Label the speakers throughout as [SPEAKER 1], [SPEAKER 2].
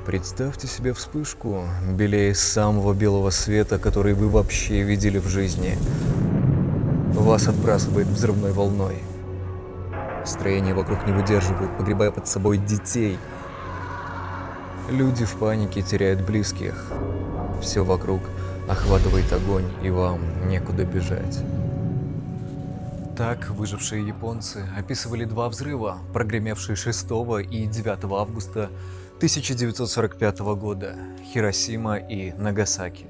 [SPEAKER 1] Представьте себе вспышку, белее самого белого света, который вы вообще видели в жизни. Вас отбрасывает взрывной волной. Строения вокруг не выдерживают, погребая под собой детей. Люди в панике теряют близких. Все вокруг охватывает огонь, и вам некуда бежать. Так выжившие японцы описывали два взрыва, прогремевшие 6 и 9 августа 1945 года – Хиросима и Нагасаки.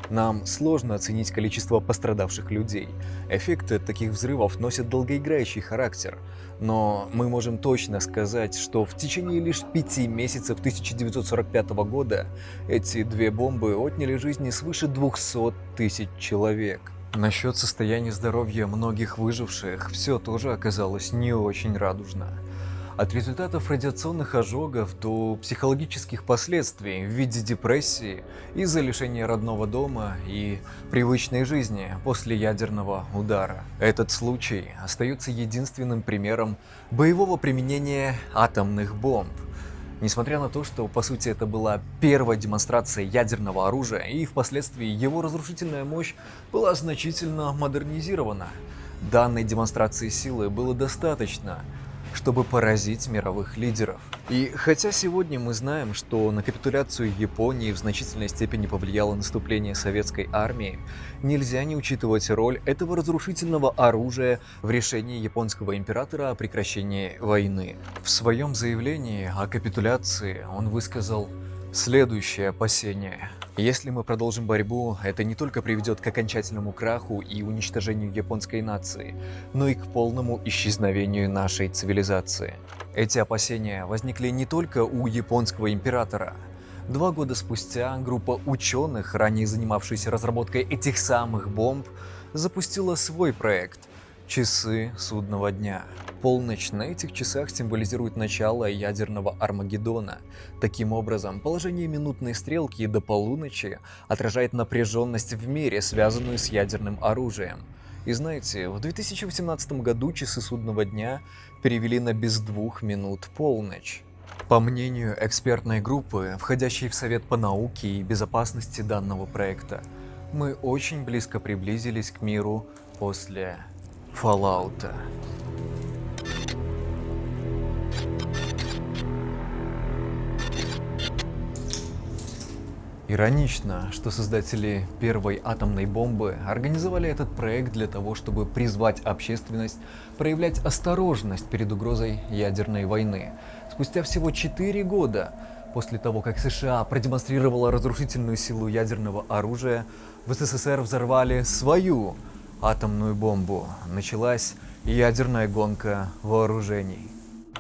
[SPEAKER 1] Нам сложно оценить количество пострадавших людей. Эффекты от таких взрывов носят долгоиграющий характер. Но мы можем точно сказать, что в течение лишь 5 месяцев 1945 года эти две бомбы отняли жизни свыше 200 тысяч человек. Насчет состояния здоровья многих выживших все тоже оказалось не очень радужно. От результатов радиационных ожогов до психологических последствий в виде депрессии из-за лишения родного дома и привычной жизни после ядерного удара. Этот случай остается единственным примером боевого применения атомных бомб. Несмотря на то, что по сути это была первая демонстрация ядерного оружия, и впоследствии его разрушительная мощь была значительно модернизирована, данной демонстрации силы было достаточно, чтобы поразить мировых лидеров. И хотя сегодня мы знаем, что на капитуляцию Японии в значительной степени повлияло наступление советской армии, нельзя не учитывать роль этого разрушительного оружия в решении японского императора о прекращении войны. В своем заявлении о капитуляции он высказал следующее опасение. Если мы продолжим борьбу, это не только приведет к окончательному краху и уничтожению японской нации, но и к полному исчезновению нашей цивилизации. Эти опасения возникли не только у японского императора. 2 года спустя группа ученых, ранее занимавшаяся разработкой этих самых бомб, запустила свой проект – «Часы судного дня». Полночь на этих часах символизирует начало ядерного Армагеддона. Таким образом, положение минутной стрелки до полуночи отражает напряженность в мире, связанную с ядерным оружием. И знаете, в 2018 году часы судного дня перевели на без 2 минут полночь. По мнению экспертной группы, входящей в Совет по науке и безопасности данного проекта, мы очень близко приблизились к миру после Fallout. Иронично, что создатели первой атомной бомбы организовали этот проект для того, чтобы призвать общественность проявлять осторожность перед угрозой ядерной войны. Спустя всего 4 года после того, как США продемонстрировала разрушительную силу ядерного оружия, в СССР взорвали свою атомную бомбу. Началась ядерная гонка вооружений.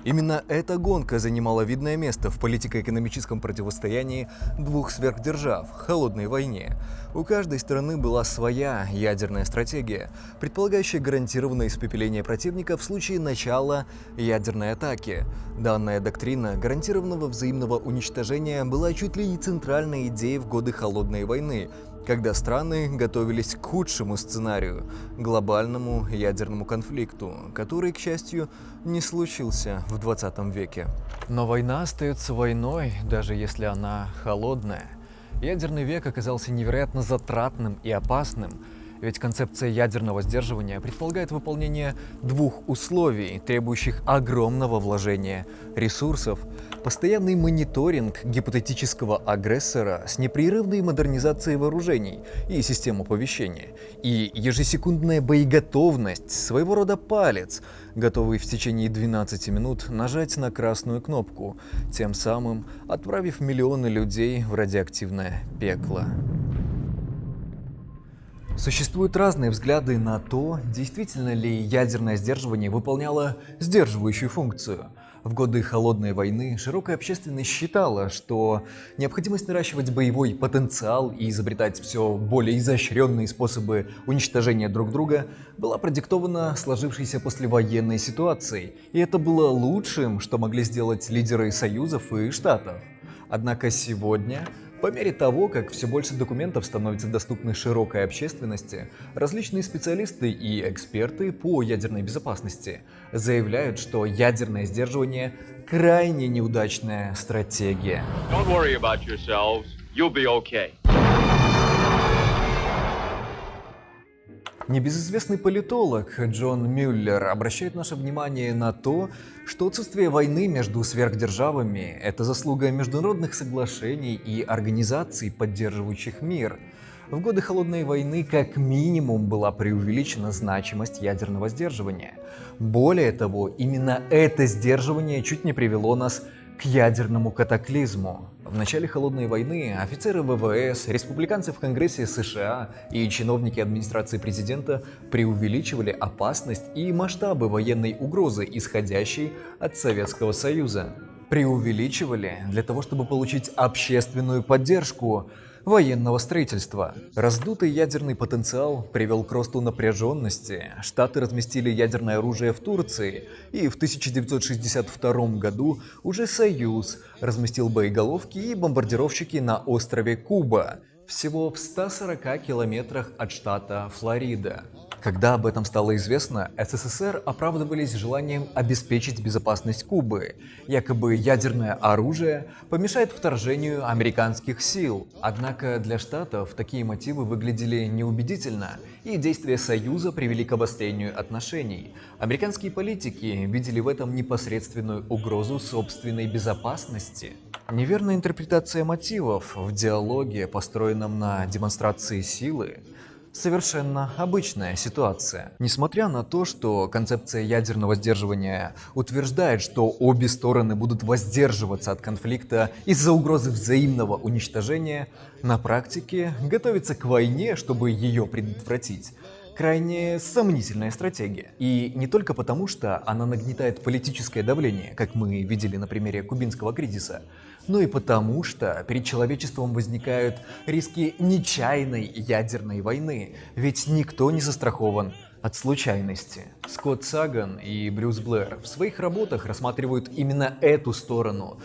[SPEAKER 1] Именно эта гонка занимала видное место в политико-экономическом противостоянии двух сверхдержав – холодной войне. У каждой страны была своя ядерная стратегия, предполагающая гарантированное испепеление противника в случае начала ядерной атаки. Данная доктрина гарантированного взаимного уничтожения была чуть ли не центральной идеей в годы холодной войны, когда страны готовились к худшему сценарию – глобальному ядерному конфликту, который, к счастью, не случился в 20 веке. Но война остается войной, даже если она холодная. Ядерный век оказался невероятно затратным и опасным, ведь концепция ядерного сдерживания предполагает выполнение 2 условий, требующих огромного вложения ресурсов, постоянный мониторинг гипотетического агрессора с непрерывной модернизацией вооружений и систем оповещения, и ежесекундная боеготовность, своего рода палец, готовый в течение 12 минут нажать на красную кнопку, тем самым отправив миллионы людей в радиоактивное пекло. Существуют разные взгляды на то, действительно ли ядерное сдерживание выполняло сдерживающую функцию. В годы холодной войны широкая общественность считала, что необходимость наращивать боевой потенциал и изобретать все более изощренные способы уничтожения друг друга была продиктована сложившейся послевоенной ситуацией, и это было лучшим, что могли сделать лидеры союзов и штатов. Однако сегодня По мере того, как все больше документов становится доступны широкой общественности, различные специалисты и эксперты по ядерной безопасности заявляют, что ядерное сдерживание – крайне неудачная стратегия.
[SPEAKER 2] Don't worry about yourselves. You'll be okay.
[SPEAKER 1] Небезызвестный политолог Джон Мюллер обращает наше внимание на то, что отсутствие войны между сверхдержавами – это заслуга международных соглашений и организаций, поддерживающих мир. В годы Холодной войны как минимум была преувеличена значимость ядерного сдерживания. Более того, именно это сдерживание чуть не привело нас к ядерному катаклизму. В начале Холодной войны офицеры ВВС, республиканцы в Конгрессе США и чиновники администрации президента преувеличивали опасность и масштабы военной угрозы, исходящей от Советского Союза. Преувеличивали для того, чтобы получить общественную поддержку военного строительства. Раздутый ядерный потенциал привел к росту напряженности. Штаты разместили ядерное оружие в Турции, и в 1962 году уже Союз разместил боеголовки и бомбардировщики на острове Куба, всего в 140 километрах от штата Флорида. Когда об этом стало известно, СССР оправдывались желанием обеспечить безопасность Кубы. Якобы ядерное оружие помешает вторжению американских сил. Однако для Штатов такие мотивы выглядели неубедительно, и действия Союза привели к обострению отношений. Американские политики видели в этом непосредственную угрозу собственной безопасности. Неверная интерпретация мотивов в диалоге, построенном на демонстрации силы, совершенно обычная ситуация. Несмотря на то, что концепция ядерного сдерживания утверждает, что обе стороны будут воздерживаться от конфликта из-за угрозы взаимного уничтожения, на практике готовиться к войне, чтобы ее предотвратить, крайне сомнительная стратегия. И не только потому, что она нагнетает политическое давление, как мы видели на примере кубинского кризиса, но и потому, что перед человечеством возникают риски нечаянной ядерной войны, ведь никто не застрахован от случайности. Скотт Саган и Брюс Блэр в своих работах рассматривают именно эту сторону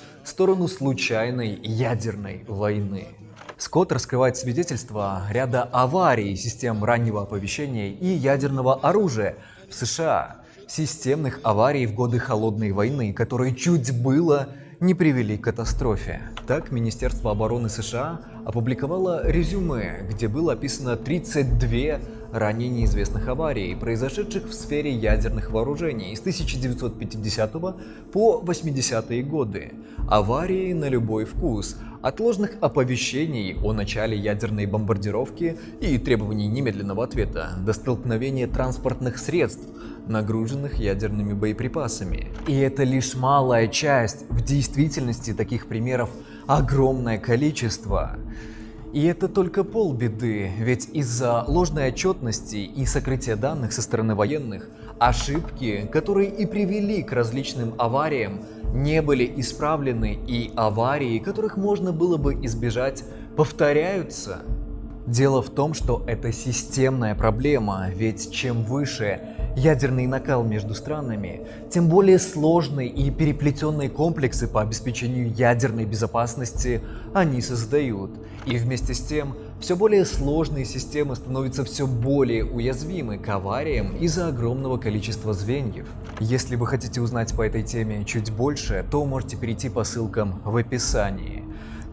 [SPEAKER 1] случайной ядерной войны. Скотт раскрывает свидетельства ряда аварий систем раннего оповещения и ядерного оружия в США, системных аварий в годы Холодной войны, которые чуть было не привели к катастрофе. Так, Министерство обороны США опубликовало резюме, где было описано 32 ранее неизвестных аварий, произошедших в сфере ядерных вооружений с 1950 по 80-е годы. Аварии на любой вкус, от ложных оповещений о начале ядерной бомбардировки и требований немедленного ответа до столкновения транспортных средств, нагруженных ядерными боеприпасами. И это лишь малая часть. В действительности таких примеров огромное количество. И это только полбеды, ведь из-за ложной отчетности и сокрытия данных со стороны военных, ошибки, которые и привели к различным авариям, не были исправлены, и аварии, которых можно было бы избежать, повторяются. Дело в том, что это системная проблема, ведь чем выше ядерный накал между странами, тем более сложные и переплетенные комплексы по обеспечению ядерной безопасности они создают. И вместе с тем, все более сложные системы становятся все более уязвимы к авариям из-за огромного количества звеньев. Если вы хотите узнать по этой теме чуть больше, то можете перейти по ссылкам в описании,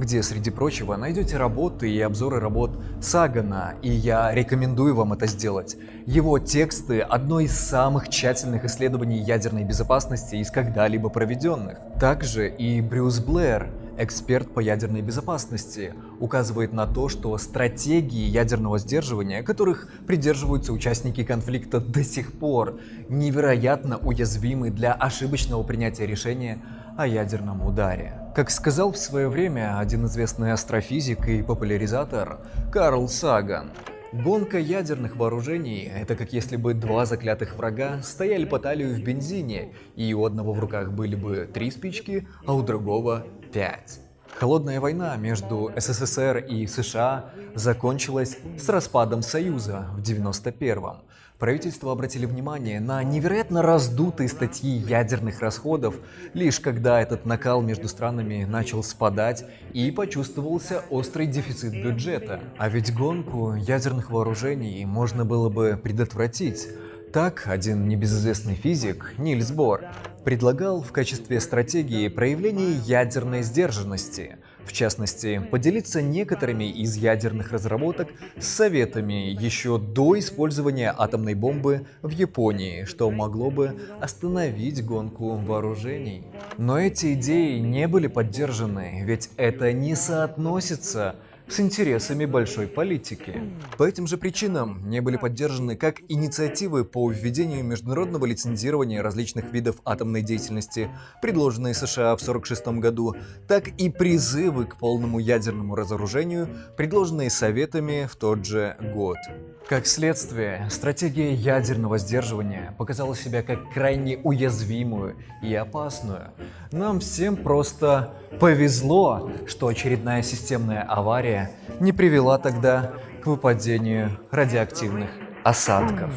[SPEAKER 1] где, среди прочего, найдете работы и обзоры работ Сагана, и я рекомендую вам это сделать. Его тексты – одно из самых тщательных исследований ядерной безопасности из когда-либо проведенных. Также и Брюс Блэр, эксперт по ядерной безопасности, указывает на то, что стратегии ядерного сдерживания, которых придерживаются участники конфликта до сих пор, невероятно уязвимы для ошибочного принятия решения о ядерном ударе. Как сказал в свое время один известный астрофизик и популяризатор Карл Саган, гонка ядерных вооружений – это как если бы два заклятых врага стояли по талию в бензине, и у одного в руках были бы 3 спички, а у другого 5. Холодная война между СССР и США закончилась с распадом Союза в 1991-м. Правительство обратили внимание на невероятно раздутые статьи ядерных расходов, лишь когда этот накал между странами начал спадать и почувствовался острый дефицит бюджета. А ведь гонку ядерных вооружений можно было бы предотвратить. Так, один небезызвестный физик, Нильс Бор, предлагал в качестве стратегии проявление ядерной сдержанности. В частности, поделиться некоторыми из ядерных разработок с Советами еще до использования атомной бомбы в Японии, что могло бы остановить гонку вооружений. Но эти идеи не были поддержаны, ведь это не соотносится с интересами большой политики. По этим же причинам не были поддержаны как инициативы по введению международного лицензирования различных видов атомной деятельности, предложенные США в 1946 году, так и призывы к полному ядерному разоружению, предложенные Советами в тот же год. Как следствие, стратегия ядерного сдерживания показала себя как крайне уязвимую и опасную. Нам всем просто повезло, что очередная системная авария не привела тогда к выпадению радиоактивных осадков.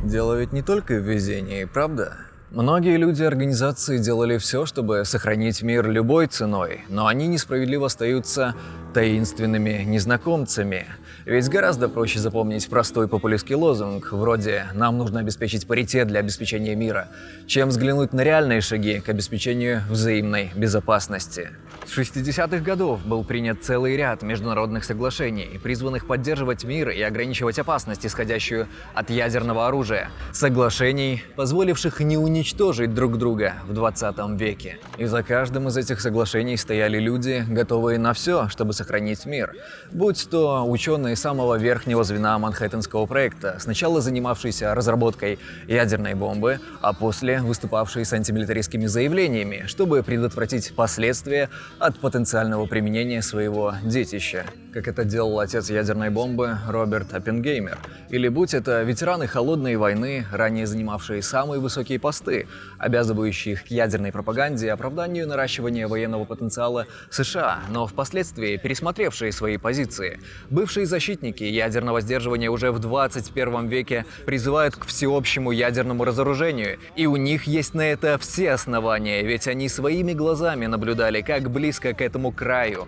[SPEAKER 1] Дело ведь не только в везении, правда? Многие люди и организации делали все, чтобы сохранить мир любой ценой, но они несправедливо остаются таинственными незнакомцами. Ведь гораздо проще запомнить простой популистский лозунг, вроде «нам нужно обеспечить паритет для обеспечения мира», чем взглянуть на реальные шаги к обеспечению взаимной безопасности. С 60-х годов был принят целый ряд международных соглашений, призванных поддерживать мир и ограничивать опасность, исходящую от ядерного оружия. Соглашений, позволивших не уничтожить друг друга в 20 веке. И за каждым из этих соглашений стояли люди, готовые на все, чтобы сохранить мир. Будь то ученые самого верхнего звена Манхэттенского проекта, сначала занимавшиеся разработкой ядерной бомбы, а после выступавшие с антимилитаристскими заявлениями, чтобы предотвратить последствия от потенциального применения своего детища, как это делал отец ядерной бомбы Роберт Оппенгеймер. Или будь это ветераны Холодной войны, ранее занимавшие самые высокие посты, обязывающие их к ядерной пропаганде и оправданию наращивания военного потенциала США, но впоследствии пересмотревшие свои позиции. Бывшие защитники ядерного сдерживания уже в 21 веке призывают к всеобщему ядерному разоружению, и у них есть на это все основания, ведь они своими глазами наблюдали, как близко к этому краю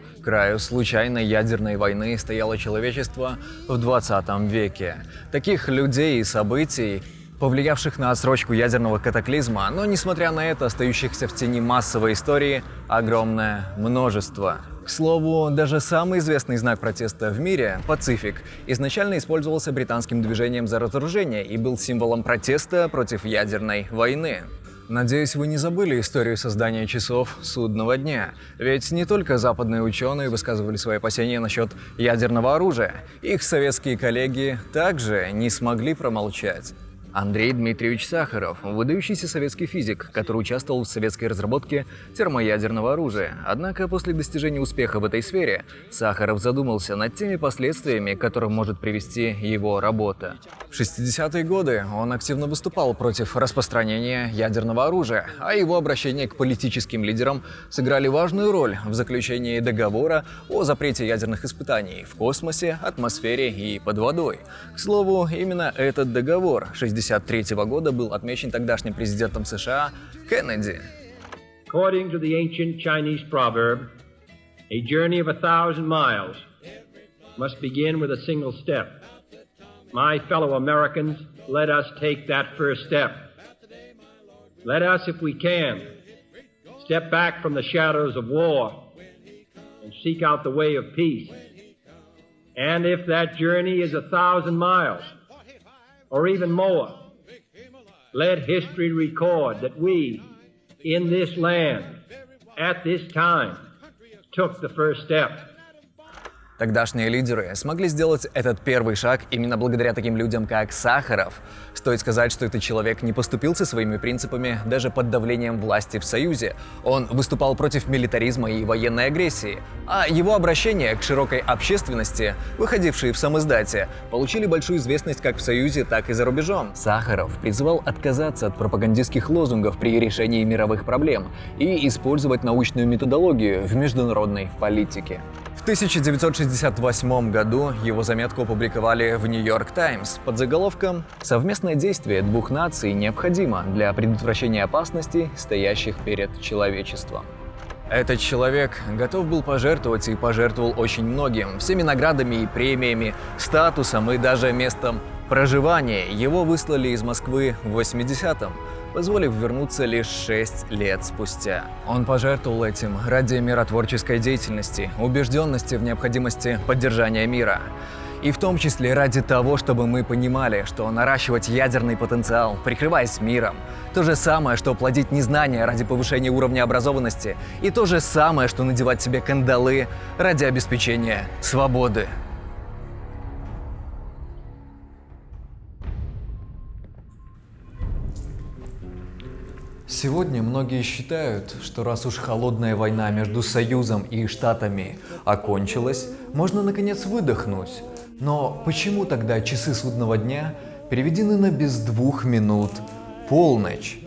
[SPEAKER 1] случайной ядерной войны стояло человечество в 20 веке. Таких людей и событий, повлиявших на отсрочку ядерного катаклизма, но, несмотря на это, остающихся в тени массовой истории, огромное множество. К слову, даже самый известный знак протеста в мире – Пацифик – изначально использовался британским движением за разоружение и был символом протеста против ядерной войны. Надеюсь, вы не забыли историю создания часов судного дня. Ведь не только западные ученые высказывали свои опасения насчет ядерного оружия. Их советские коллеги также не смогли промолчать. Андрей Дмитриевич Сахаров – выдающийся советский физик, который участвовал в советской разработке термоядерного оружия. Однако после достижения успеха в этой сфере Сахаров задумался над теми последствиями, к которым может привести его работа. В 60-е годы он активно выступал против распространения ядерного оружия, а его обращение к политическим лидерам сыграли важную роль в заключении договора о запрете ядерных испытаний в космосе, атмосфере и под водой. К слову, именно этот договор 1963 года был отмечен тогдашним президентом США Кеннеди.
[SPEAKER 3] According to the ancient Chinese proverb, a journey of 1,000 miles must begin with a single step. My fellow Americans, let us take that first step. Let us, if we can, step back from the shadows of war and seek out the way of peace. And if that journey is 1,000 miles, or even more, let history record that we, in this land, at this time, took the first step.
[SPEAKER 1] Тогдашние лидеры смогли сделать этот первый шаг именно благодаря таким людям, как Сахаров. Стоит сказать, что этот человек не поступил со своими принципами даже под давлением власти в Союзе. Он выступал против милитаризма и военной агрессии. А его обращения к широкой общественности, выходившие в самиздате, получили большую известность как в Союзе, так и за рубежом. Сахаров призывал отказаться от пропагандистских лозунгов при решении мировых проблем и использовать научную методологию в международной политике. В 1960 1968 году его заметку опубликовали в Нью-Йорк Таймс под заголовком «Совместное действие двух наций необходимо для предотвращения опасностей, стоящих перед человечеством». Этот человек готов был пожертвовать и пожертвовал очень многим, всеми наградами и премиями, статусом и даже местом проживания. Его выслали из Москвы в 80-м, позволив вернуться лишь 6 лет спустя. Он пожертвовал этим ради миротворческой деятельности, убежденности в необходимости поддержания мира. И в том числе ради того, чтобы мы понимали, что наращивать ядерный потенциал, прикрываясь миром, то же самое, что плодить незнание ради повышения уровня образованности, и то же самое, что надевать себе кандалы ради обеспечения свободы. Сегодня многие считают, что раз уж холодная война между Союзом и Штатами окончилась, можно наконец выдохнуть. Но почему тогда часы судного дня переведены на без 2 минут полночь?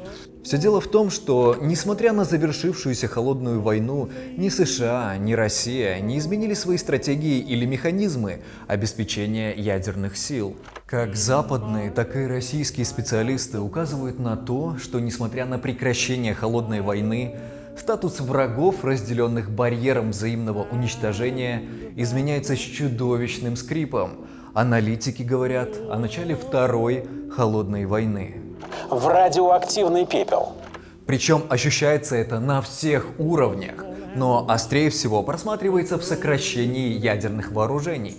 [SPEAKER 1] Все дело в том, что, несмотря на завершившуюся холодную войну, ни США, ни Россия не изменили свои стратегии или механизмы обеспечения ядерных сил. Как западные, так и российские специалисты указывают на то, что, несмотря на прекращение холодной войны, статус врагов, разделенных барьером взаимного уничтожения, изменяется с чудовищным скрипом. Аналитики говорят о начале второй холодной войны.
[SPEAKER 4] В радиоактивный пепел.
[SPEAKER 1] Причем ощущается это на всех уровнях, но острее всего просматривается в сокращении ядерных вооружений.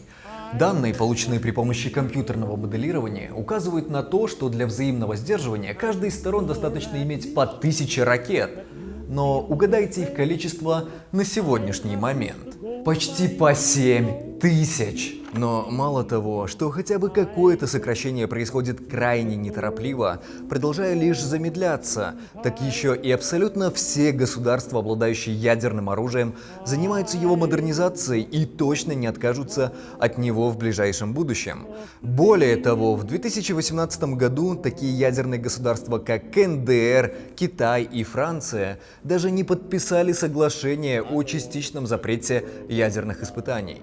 [SPEAKER 1] Данные, полученные при помощи компьютерного моделирования, указывают на то, что для взаимного сдерживания каждой из сторон достаточно иметь по 1000 ракет. Но угадайте их количество на сегодняшний момент. Почти по 7000. Но мало того, что хотя бы какое-то сокращение происходит крайне неторопливо, продолжая лишь замедляться, так еще и абсолютно все государства, обладающие ядерным оружием, занимаются его модернизацией и точно не откажутся от него в ближайшем будущем. Более того, в 2018 году такие ядерные государства, как КНДР, Китай и Франция, даже не подписали соглашение о частичном запрете ядерных испытаний.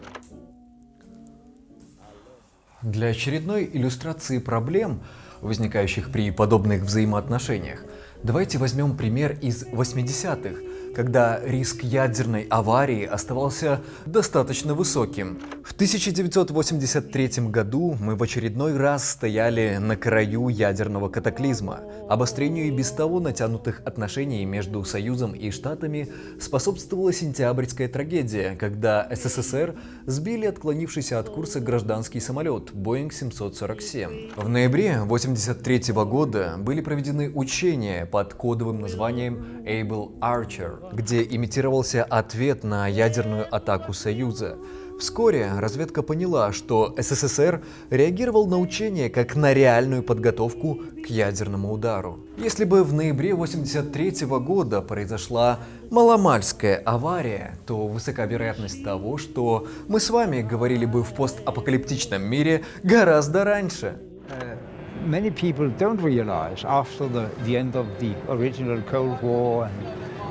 [SPEAKER 1] Для очередной иллюстрации проблем, возникающих при подобных взаимоотношениях, давайте возьмем пример из 80-х, когда риск ядерной аварии оставался достаточно высоким. В 1983 году мы в очередной раз стояли на краю ядерного катаклизма. Обострению и без того натянутых отношений между Союзом и Штатами способствовала сентябрьская трагедия, когда СССР сбили отклонившийся от курса гражданский самолет Boeing 747. В ноябре 1983 года были проведены учения под кодовым названием Able Archer, где имитировался ответ на ядерную атаку Союза. Вскоре разведка поняла, что СССР реагировал на учения как на реальную подготовку к ядерному удару. Если бы в ноябре 1983 года произошла маломальская авария, то высока вероятность того, что мы с вами говорили бы в постапокалиптичном мире гораздо раньше.
[SPEAKER 5] Many people don't realize after the end of the original Cold War and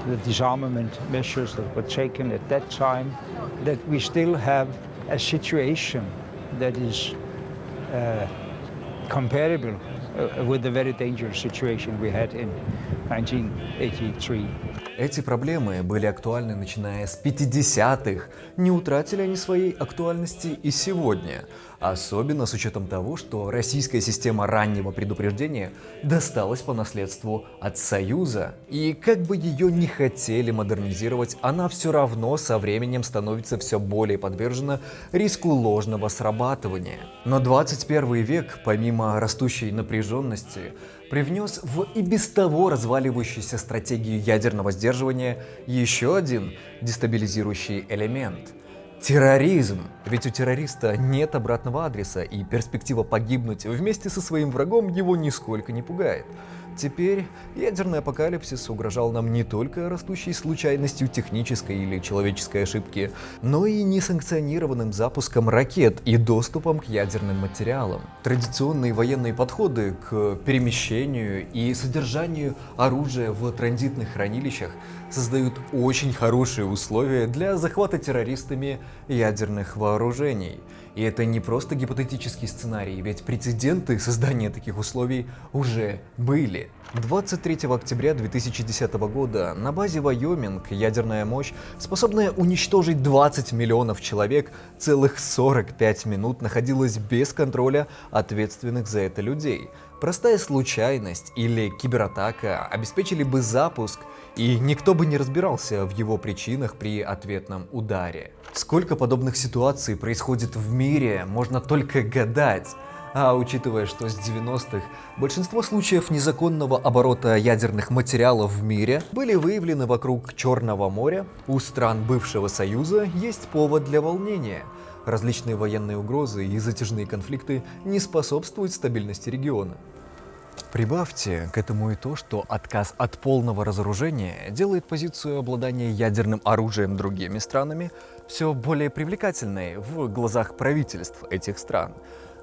[SPEAKER 5] the disarmament measures that were taken at that time, that we still have a situation that is comparable with the very dangerous situation we had in 1983.
[SPEAKER 1] Эти проблемы были актуальны начиная с 50-х, не утратили они своей актуальности и сегодня, особенно с учетом того, что российская система раннего предупреждения досталась по наследству от Союза. И как бы ее ни хотели модернизировать, она все равно со временем становится все более подвержена риску ложного срабатывания. Но 21 век, помимо растущей напряженности, привнес в и без того разваливающуюся стратегию ядерного сдерживания еще один дестабилизирующий элемент – терроризм. Ведь у террориста нет обратного адреса, и перспектива погибнуть вместе со своим врагом его нисколько не пугает. Теперь ядерный апокалипсис угрожал нам не только растущей случайностью технической или человеческой ошибки, но и несанкционированным запуском ракет и доступом к ядерным материалам. Традиционные военные подходы к перемещению и содержанию оружия в транзитных хранилищах создают очень хорошие условия для захвата террористами ядерных вооружений. И это не просто гипотетический сценарий, ведь прецеденты создания таких условий уже были. 23 октября 2010 года на базе Вайоминг ядерная мощь, способная уничтожить 20 миллионов человек, целых 45 минут находилась без контроля ответственных за это людей. Простая случайность или кибератака обеспечили бы запуск, и никто бы не разбирался в его причинах при ответном ударе. Сколько подобных ситуаций происходит в мире, можно только гадать. А учитывая, что с 90-х большинство случаев незаконного оборота ядерных материалов в мире были выявлены вокруг Черного моря, у стран бывшего Союза есть повод для волнения. Различные военные угрозы и затяжные конфликты не способствуют стабильности региона. Прибавьте к этому и то, что отказ от полного разоружения делает позицию обладания ядерным оружием другими странами все более привлекательной в глазах правительств этих стран.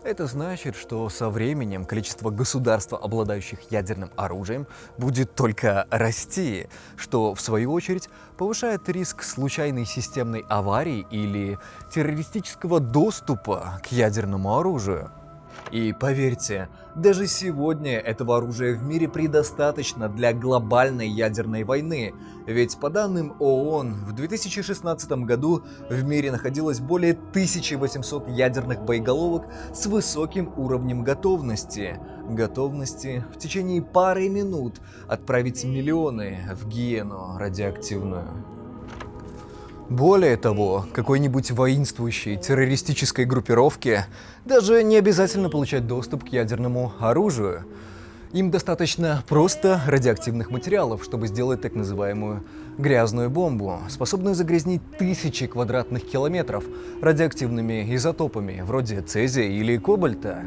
[SPEAKER 1] Это значит, что со временем количество государств, обладающих ядерным оружием, будет только расти, что в свою очередь повышает риск случайной системной аварии или террористического доступа к ядерному оружию. И поверьте, даже сегодня этого оружия в мире предостаточно для глобальной ядерной войны, ведь по данным ООН в 2016 году в мире находилось более 1800 ядерных боеголовок с высоким уровнем готовности в течение пары минут отправить миллионы в гиену радиоактивную. Более того, какой-нибудь воинствующей террористической группировке даже не обязательно получать доступ к ядерному оружию. Им достаточно просто радиоактивных материалов, чтобы сделать так называемую грязную бомбу, способную загрязнить тысячи квадратных километров радиоактивными изотопами, вроде цезия или кобальта,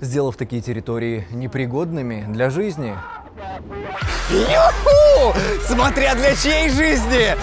[SPEAKER 1] сделав такие территории непригодными для жизни.
[SPEAKER 6] Юху! Смотря для чьей жизни!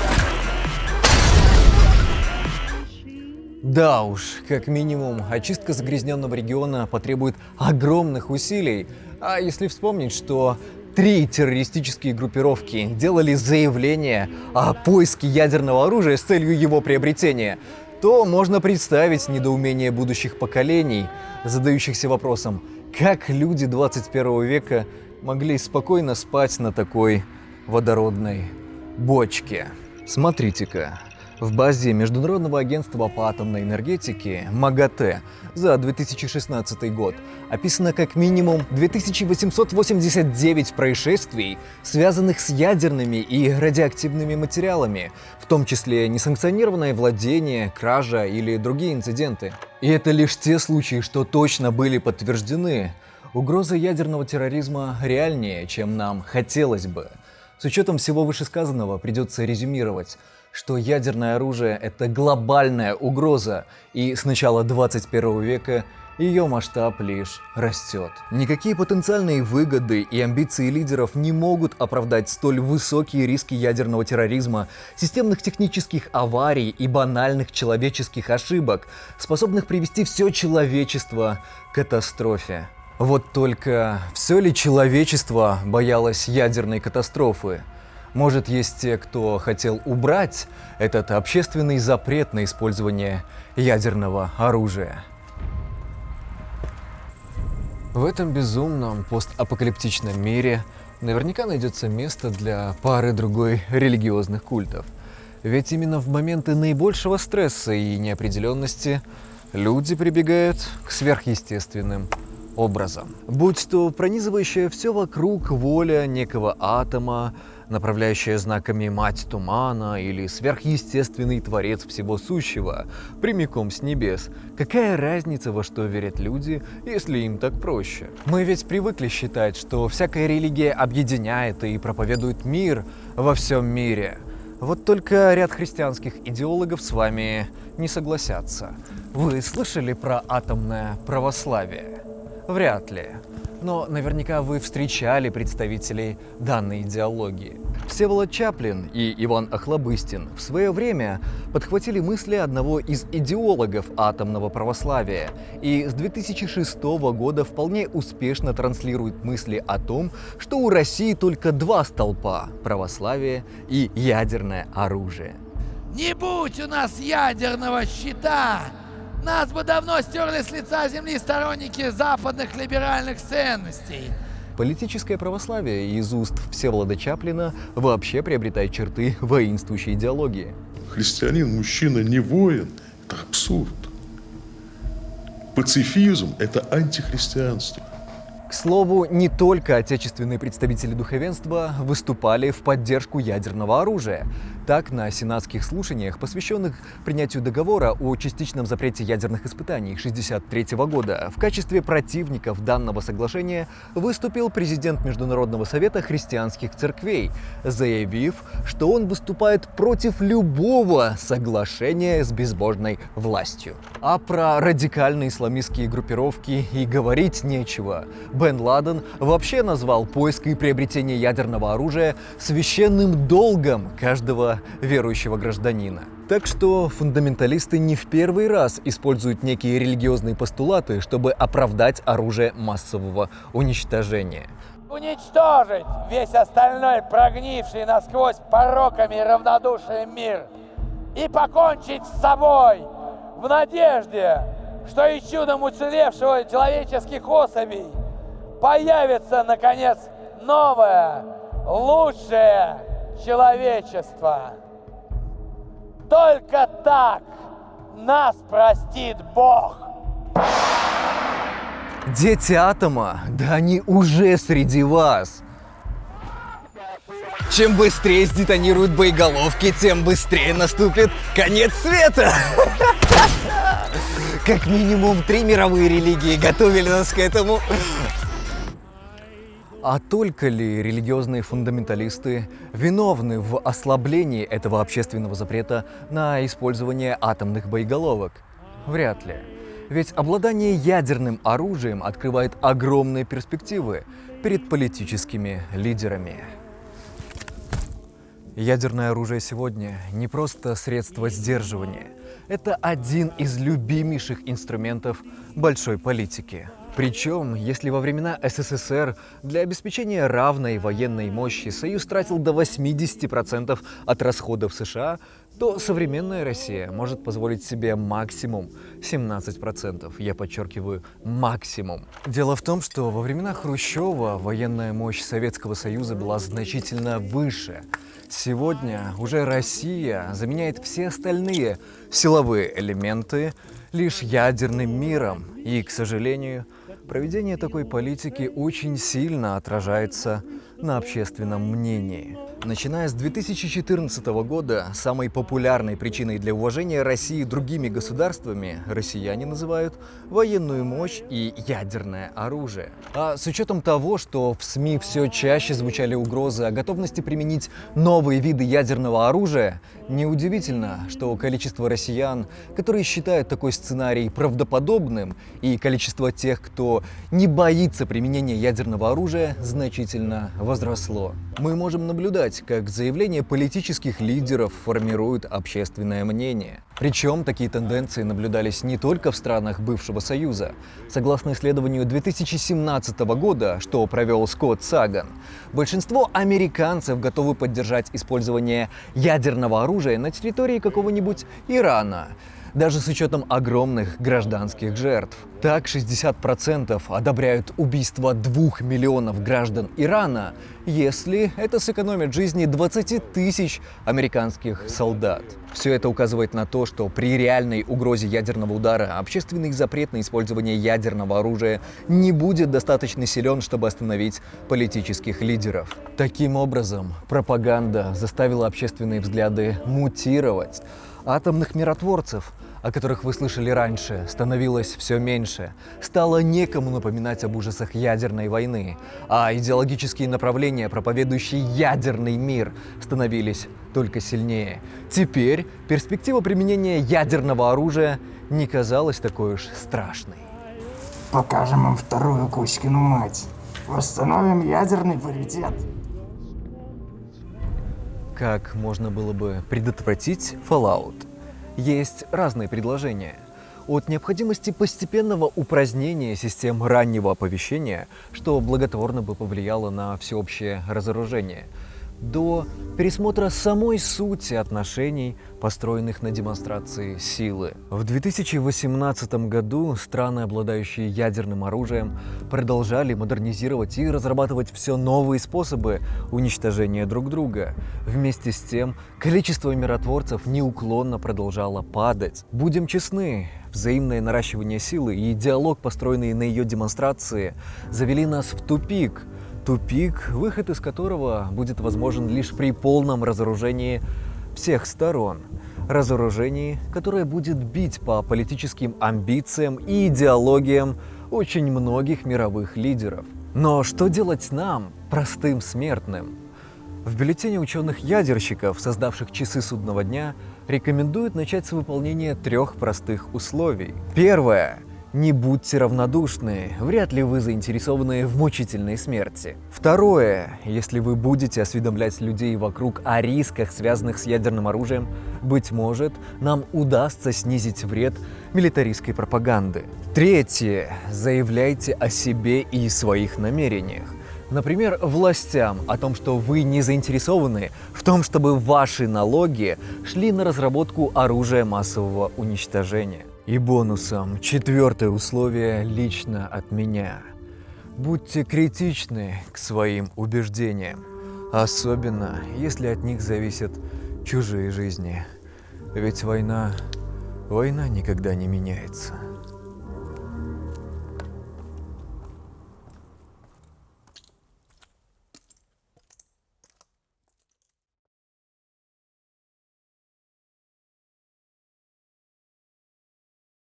[SPEAKER 1] Да уж, как минимум, очистка загрязненного региона потребует огромных усилий. А если вспомнить, что 3 террористические группировки делали заявление о поиске ядерного оружия с целью его приобретения, то можно представить недоумение будущих поколений, задающихся вопросом, как люди 21 века могли спокойно спать на такой водородной бочке. Смотрите-ка. В базе Международного агентства по атомной энергетике МАГАТЭ за 2016 год описано как минимум 2889 происшествий, связанных с ядерными и радиоактивными материалами, в том числе несанкционированное владение, кража или другие инциденты. И это лишь те случаи, что точно были подтверждены. Угроза ядерного терроризма реальнее, чем нам хотелось бы. С учетом всего вышесказанного придется резюмировать, что ядерное оружие – это глобальная угроза, и с начала 21 века ее масштаб лишь растет. Никакие потенциальные выгоды и амбиции лидеров не могут оправдать столь высокие риски ядерного терроризма, системных технических аварий и банальных человеческих ошибок, способных привести все человечество к катастрофе. Вот только все ли человечество боялось ядерной катастрофы? Может, есть те, кто хотел убрать этот общественный запрет на использование ядерного оружия? В этом безумном постапокалиптичном мире наверняка найдется место для пары другой религиозных культов. Ведь именно в моменты наибольшего стресса и неопределенности люди прибегают к сверхъестественным образом. Будь то пронизывающая все вокруг воля некого атома, направляющая знаками мать тумана или сверхъестественный творец всего сущего, прямиком с небес. Какая разница, во что верят люди, если им так проще? Мы ведь привыкли считать, что всякая религия объединяет и проповедует мир во всем мире. Вот только ряд христианских идеологов с вами не согласятся. Вы слышали про атомное православие? Вряд ли. Но наверняка вы встречали представителей данной идеологии. Всеволод Чаплин и Иван Охлобыстин в свое время подхватили мысли одного из идеологов атомного православия и с 2006 года вполне успешно транслируют мысли о том, что у России только два столпа – православие и ядерное оружие.
[SPEAKER 7] Не будь у нас ядерного щита, нас бы давно стерли с лица земли сторонники западных либеральных ценностей.
[SPEAKER 1] Политическое православие из уст Всеволода Чаплина вообще приобретает черты воинствующей идеологии.
[SPEAKER 8] Христианин, мужчина не воин – это абсурд. Пацифизм – это антихристианство.
[SPEAKER 1] К слову, не только отечественные представители духовенства выступали в поддержку ядерного оружия. Так, на сенатских слушаниях, посвященных принятию договора о частичном запрете ядерных испытаний 1963 года, в качестве противников данного соглашения выступил президент Международного совета христианских церквей, заявив, что он выступает против любого соглашения с безбожной властью. А про радикальные исламистские группировки и говорить нечего. Бен Ладен вообще назвал поиск и приобретение ядерного оружия священным долгом каждого верующего гражданина. Так что фундаменталисты не в первый раз используют некие религиозные постулаты, чтобы оправдать оружие массового уничтожения.
[SPEAKER 7] Уничтожить весь остальной прогнивший насквозь пороками и равнодушием мир и покончить с собой в надежде, что и чудом уцелевшего человеческих особей появится, наконец, новое, лучшее человечество. Только так нас простит Бог.
[SPEAKER 1] Дети атома, да они уже среди вас. Чем быстрее сдетонируют боеголовки, тем быстрее наступит конец света. Как минимум 3 мировые религии готовили нас к этому. А только ли религиозные фундаменталисты виновны в ослаблении этого общественного запрета на использование атомных боеголовок? Вряд ли. Ведь обладание ядерным оружием открывает огромные перспективы перед политическими лидерами. Ядерное оружие сегодня не просто средство сдерживания. Это один из любимейших инструментов большой политики. Причем, если во времена СССР для обеспечения равной военной мощи Союз тратил до 80% от расходов США, то современная Россия может позволить себе максимум 17%. Я подчеркиваю, максимум. Дело в том, что во времена Хрущева военная мощь Советского Союза была значительно выше. Сегодня уже Россия заменяет все остальные силовые элементы лишь ядерным миром. И, к сожалению, проведение такой политики очень сильно отражается на общественном мнении. Начиная с 2014 года, самой популярной причиной для уважения России другими государствами россияне называют военную мощь и ядерное оружие. А с учетом того, что в СМИ все чаще звучали угрозы о готовности применить новые виды ядерного оружия, неудивительно, что количество россиян, которые считают такой сценарий правдоподобным, и количество тех, кто не боится применения ядерного оружия, значительно возросло. Мы можем наблюдать, как заявления политических лидеров формируют общественное мнение. Причем такие тенденции наблюдались не только в странах бывшего Союза. Согласно исследованию 2017 года, что провел Скотт Саган, большинство американцев готовы поддержать использование ядерного оружия на территории какого-нибудь Ирана, даже с учетом огромных гражданских жертв. Так, 60% одобряют убийство 2 миллионов граждан Ирана, если это сэкономит жизни 20 тысяч американских солдат. Все это указывает на то, что при реальной угрозе ядерного удара общественный запрет на использование ядерного оружия не будет достаточно силен, чтобы остановить политических лидеров. Таким образом, пропаганда заставила общественные взгляды мутировать. Атомных миротворцев, о которых вы слышали раньше, становилось все меньше. Стало некому напоминать об ужасах ядерной войны, а идеологические направления, проповедующие ядерный мир, становились только сильнее. Теперь перспектива применения ядерного оружия не казалась такой уж страшной.
[SPEAKER 9] Покажем им вторую Кузькину мать. Восстановим ядерный паритет.
[SPEAKER 1] Как можно было бы предотвратить Fallout? Есть разные предложения. От необходимости постепенного упразднения систем раннего оповещения, что благотворно бы повлияло на всеобщее разоружение, до пересмотра самой сути отношений, построенных на демонстрации силы. В 2018 году страны, обладающие ядерным оружием, продолжали модернизировать и разрабатывать все новые способы уничтожения друг друга. Вместе с тем, количество миротворцев неуклонно продолжало падать. Будем честны, взаимное наращивание силы и диалог, построенный на ее демонстрации, завели нас в тупик. Тупик, выход из которого будет возможен лишь при полном разоружении всех сторон. Разоружении, которое будет бить по политическим амбициям и идеологиям очень многих мировых лидеров. Но что делать нам, простым смертным? В бюллетене ученых-ядерщиков, создавших часы судного дня, рекомендуют начать с выполнения 3 простых условий. Первое. Не будьте равнодушны, вряд ли вы заинтересованы в мучительной смерти. Второе. Если вы будете осведомлять людей вокруг о рисках, связанных с ядерным оружием, быть может, нам удастся снизить вред милитаристской пропаганды. Третье. Заявляйте о себе и своих намерениях. Например, властям о том, что вы не заинтересованы в том, чтобы ваши налоги шли на разработку оружия массового уничтожения. И бонусом 4-е условие лично от меня. Будьте критичны к своим убеждениям, особенно если от них зависят чужие жизни. Ведь война никогда не меняется.